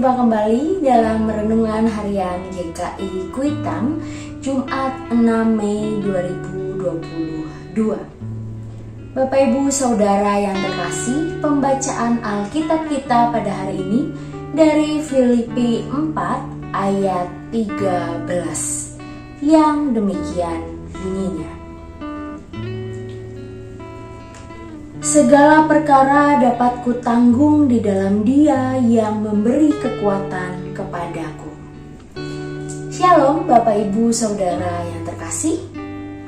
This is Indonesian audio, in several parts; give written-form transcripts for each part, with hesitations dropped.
Berjumpa kembali dalam Renungan Harian GKI Kuitang, Jumat 6 Mei 2022. Bapak Ibu Saudara yang terkasih, pembacaan Alkitab kita pada hari ini dari Filipi 4 ayat 13 yang demikian bunyinya. Segala perkara dapat kutanggung di dalam Dia yang memberi kekuatan kepadaku. Shalom Bapak Ibu Saudara yang terkasih.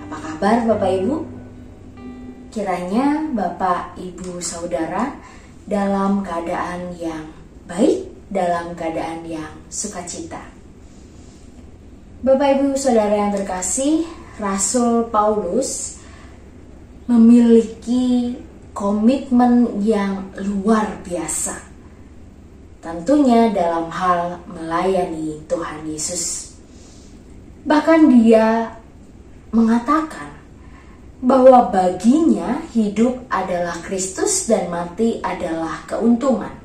Apa kabar Bapak Ibu? Kiranya Bapak Ibu Saudara dalam keadaan yang baik, dalam keadaan yang sukacita. Bapak Ibu Saudara yang terkasih, Rasul Paulus memiliki komitmen yang luar biasa, tentunya dalam hal melayani Tuhan Yesus. Bahkan dia mengatakan bahwa baginya hidup adalah Kristus dan mati adalah keuntungan.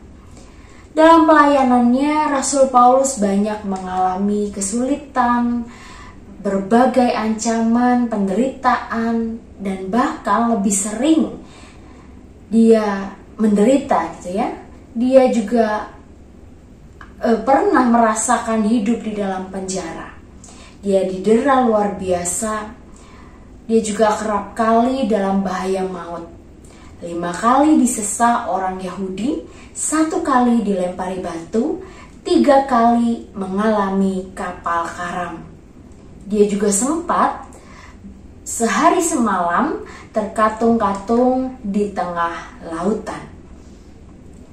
Dalam pelayanannya, Rasul Paulus banyak mengalami kesulitan, berbagai ancaman, penderitaan, dan bahkan lebih sering dia menderita gitu ya. Dia juga pernah merasakan hidup di dalam penjara. Dia didera luar biasa. Dia juga kerap kali dalam bahaya maut. 5 kali disesat orang Yahudi, 1 kali dilempari batu, 3 kali mengalami kapal karam. Dia juga sempat sehari semalam terkatung-katung di tengah lautan.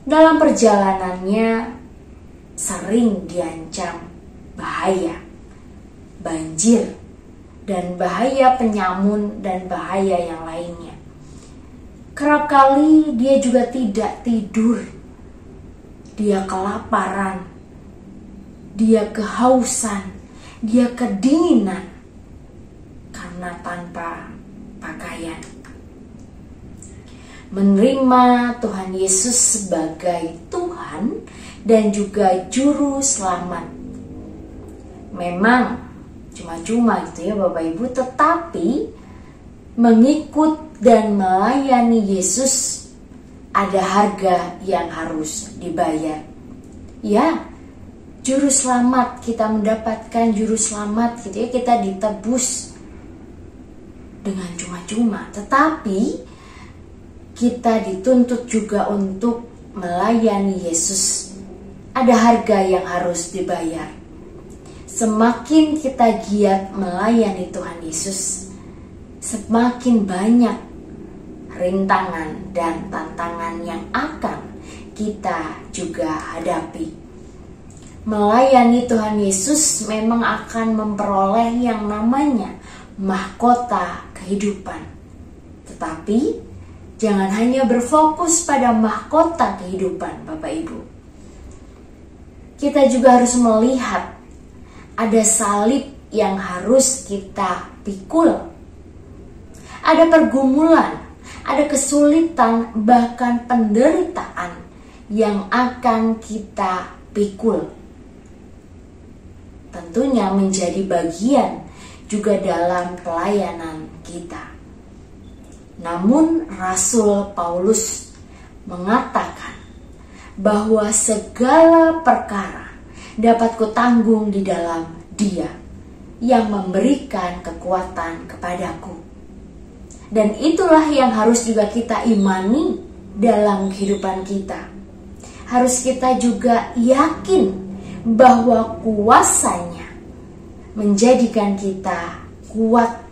Dalam perjalanannya sering diancam bahaya, banjir, dan bahaya penyamun dan bahaya yang lainnya. Kerap kali dia juga tidak tidur. Dia kelaparan, dia kehausan, dia kedinginan karena tanpa pakaian. Menerima Tuhan Yesus sebagai Tuhan dan juga Juru Selamat memang cuma-cuma gitu ya Bapak Ibu, tetapi mengikut dan melayani Yesus ada harga yang harus dibayar. Ya, Juru Selamat, kita mendapatkan Juru Selamat gitu ya, kita ditebus dengan cuma-cuma, tetapi kita dituntut juga untuk melayani Yesus. Ada harga yang harus dibayar. Semakin kita giat melayani Tuhan Yesus, semakin banyak rintangan dan tantangan yang akan kita juga hadapi. Melayani Tuhan Yesus memang akan memperoleh yang namanya mahkota kehidupan. Tetapi jangan hanya berfokus pada mahkota kehidupan Bapak Ibu. Kita juga harus melihat ada salib yang harus kita pikul. Ada pergumulan, ada kesulitan, bahkan penderitaan yang akan kita pikul. Tentunya menjadi bagian juga dalam pelayanan kita. Namun Rasul Paulus mengatakan bahwa segala perkara dapat kutanggung di dalam Dia yang memberikan kekuatan kepadaku. Dan itulah yang harus juga kita imani dalam kehidupan kita. Harus kita juga yakin bahwa kuasanya menjadikan kita kuat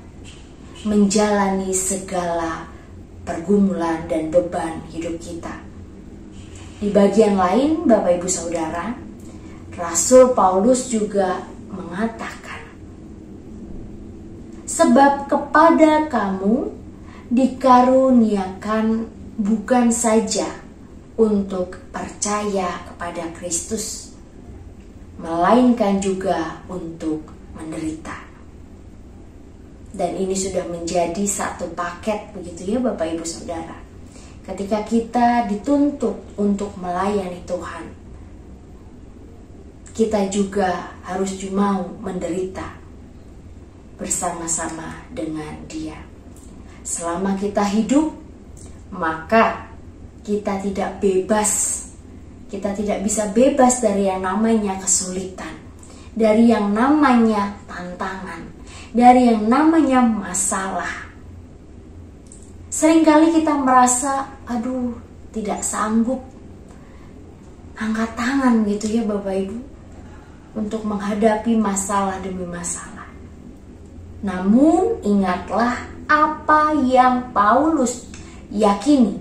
menjalani segala pergumulan dan beban hidup kita. Di bagian lain, Bapak Ibu Saudara, Rasul Paulus juga mengatakan, sebab kepada kamu dikaruniakan bukan saja untuk percaya kepada Kristus, melainkan juga untuk menderita. Dan ini sudah menjadi satu paket begitu ya Bapak Ibu Saudara. Ketika kita dituntut untuk melayani Tuhan, kita juga harus mau menderita bersama-sama dengan Dia. Selama kita hidup, maka kita tidak bebas. Kita tidak bisa bebas dari yang namanya kesulitan, dari yang namanya tantangan, dari yang namanya masalah. Seringkali kita merasa, aduh, tidak sanggup angkat tangan gitu ya Bapak Ibu, untuk menghadapi masalah demi masalah. Namun ingatlah apa yang Paulus yakini,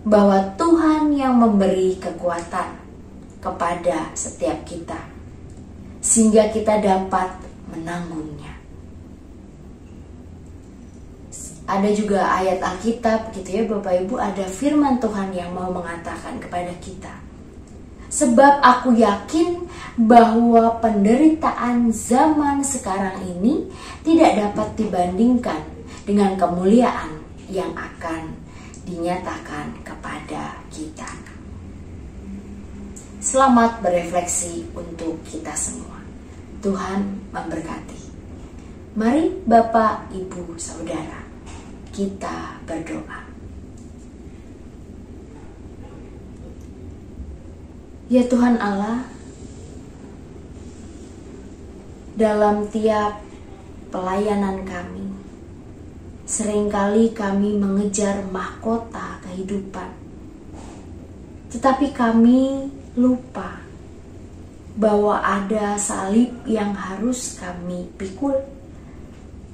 bahwa Tuhan yang memberi kekuatan kepada setiap kita, sehingga kita dapat menanggungnya. Ada juga ayat Alkitab gitu ya Bapak Ibu, ada firman Tuhan yang mau mengatakan kepada kita, sebab aku yakin bahwa penderitaan zaman sekarang ini tidak dapat dibandingkan dengan kemuliaan yang akan dinyatakan kepada kita. Selamat berefleksi untuk kita semua. Tuhan memberkati. Mari Bapak, Ibu, Saudara, kita berdoa. Ya Tuhan Allah, dalam tiap pelayanan kami, seringkali kami mengejar mahkota kehidupan, tetapi kami lupa bahwa ada salib yang harus kami pikul,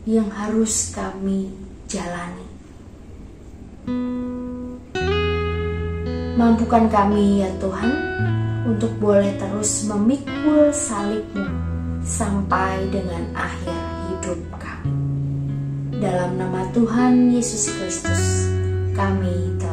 yang harus kami jalani. Mampukan kami ya Tuhan untuk boleh terus memikul salib-Mu sampai dengan akhir hidup kami. Dalam nama Tuhan Yesus Kristus, kami telah